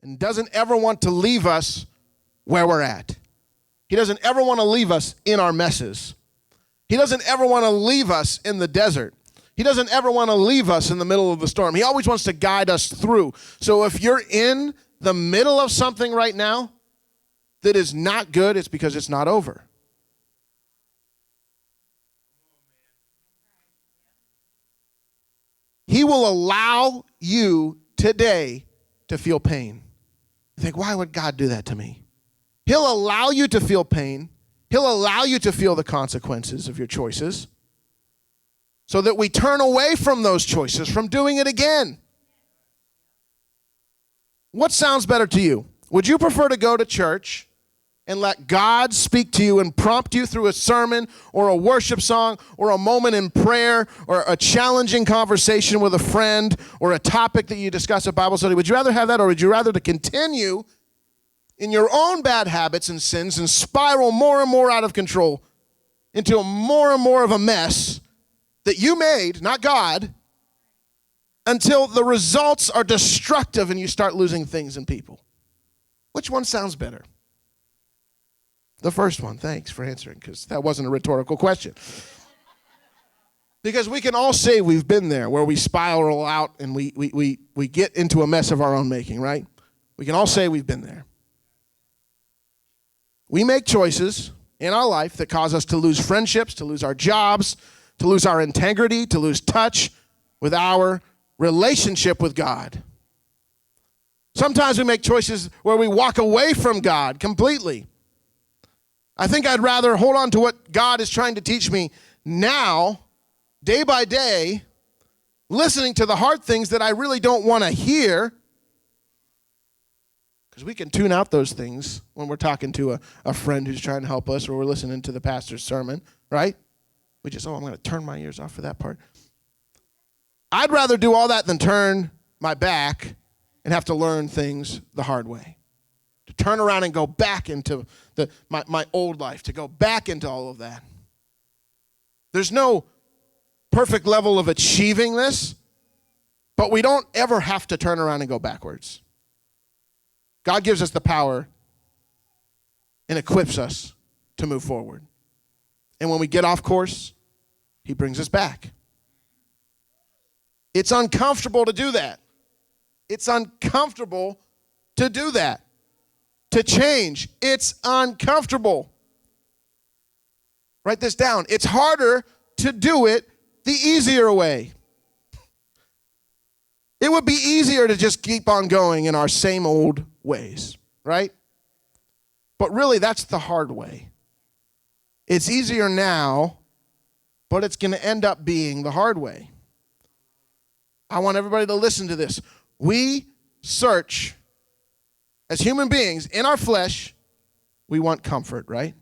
and doesn't ever want to leave us where we're at. He doesn't ever want to leave us in our messes. He doesn't ever want to leave us in the desert. He doesn't ever want to leave us in the middle of the storm. He always wants to guide us through. So if you're in the middle of something right now that is not good, it's because it's not over. He will allow you today to feel pain. You think, why would God do that to me? He'll allow you to feel pain. He'll allow you to feel the consequences of your choices so that we turn away from those choices, from doing it again. What sounds better to you? Would you prefer to go to church and let God speak to you and prompt you through a sermon or a worship song or a moment in prayer or a challenging conversation with a friend or a topic that you discuss at Bible study? Would you rather have that, or would you rather to continue in your own bad habits and sins and spiral more and more out of control into more and more of a mess that you made, not God, until the results are destructive and you start losing things and people? Which one sounds better? The first one. Thanks for answering, because that wasn't a rhetorical question. Because we can all say we've been there, where we spiral out and we get into a mess of our own making, right? We can all say we've been there. We make choices in our life that cause us to lose friendships, to lose our jobs, to lose our integrity, to lose touch with our relationship with God. Sometimes we make choices where we walk away from God completely. I think I'd rather hold on to what God is trying to teach me now, day by day, listening to the hard things that I really don't want to hear, because we can tune out those things when we're talking to a friend who's trying to help us, or we're listening to the pastor's sermon, right? We just, I'm going to turn my ears off for that part. I'd rather do all that than turn my back and have to learn things the hard way. To turn around and go back into my old life, to go back into all of that. There's no perfect level of achieving this, but we don't ever have to turn around and go backwards. God gives us the power and equips us to move forward. And when we get off course, he brings us back. It's uncomfortable to do that. It's uncomfortable to do that. To change, it's uncomfortable. Write this down. It's harder to do it the easier way. It would be easier to just keep on going in our same old ways, right? But really, that's the hard way. It's easier now, but it's going to end up being the hard way. I want everybody to listen to this. We search, as human beings, in our flesh, we want comfort, right?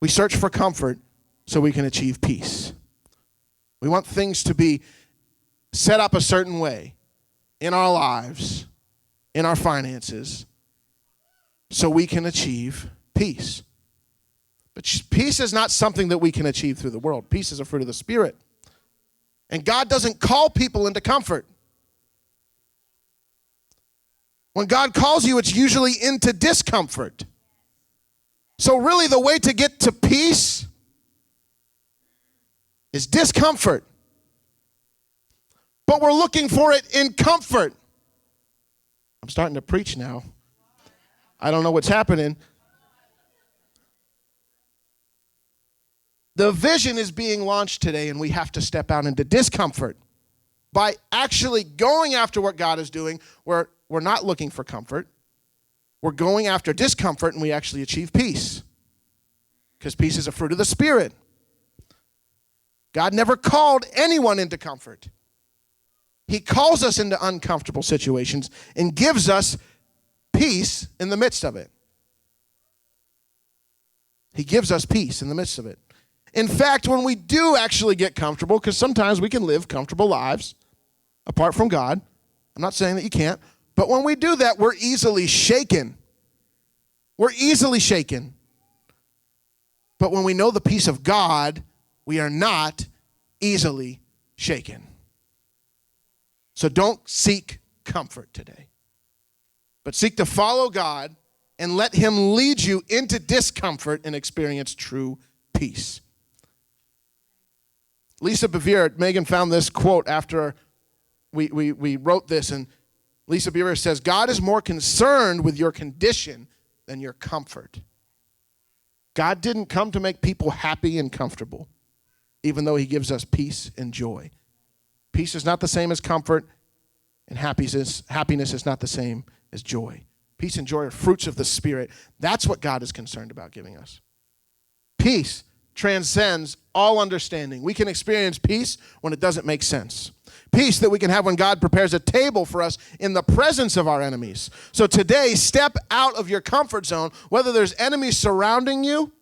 We search for comfort so we can achieve peace. We want things to be set up a certain way in our lives, in our finances, so we can achieve peace. But peace is not something that we can achieve through the world. Peace is a fruit of the Spirit. And God doesn't call people into comfort. When God calls you, it's usually into discomfort. So really, the way to get to peace is discomfort. But we're looking for it in comfort. I'm starting to preach now. I don't know what's happening. The vision is being launched today, and we have to step out into discomfort. By actually going after what God is doing, we're not looking for comfort. We're going after discomfort, and we actually achieve peace. Because peace is a fruit of the Spirit. God never called anyone into comfort. He calls us into uncomfortable situations and gives us peace in the midst of it. He gives us peace in the midst of it. In fact, when we do actually get comfortable, because sometimes we can live comfortable lives apart from God. I'm not saying that you can't. But when we do that, we're easily shaken. We're easily shaken. But when we know the peace of God, we are not easily shaken. So don't seek comfort today. but seek to follow God and let him lead you into discomfort and experience true peace. Lisa Bevere, Megan found this quote after we wrote this, and Lisa Bevere says, God is more concerned with your condition than your comfort. God didn't come to make people happy and comfortable, even though he gives us peace and joy. Peace is not the same as comfort, and happiness is not the same as joy. Peace and joy are fruits of the Spirit. That's what God is concerned about giving us. Peace transcends all understanding. We can experience peace when it doesn't make sense. Peace that we can have when God prepares a table for us in the presence of our enemies. So today, step out of your comfort zone, whether there's enemies surrounding you,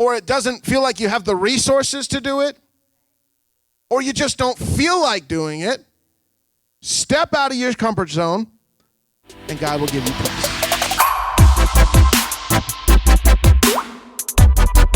or it doesn't feel like you have the resources to do it, or you just don't feel like doing it. Step out of your comfort zone, and God will give you peace.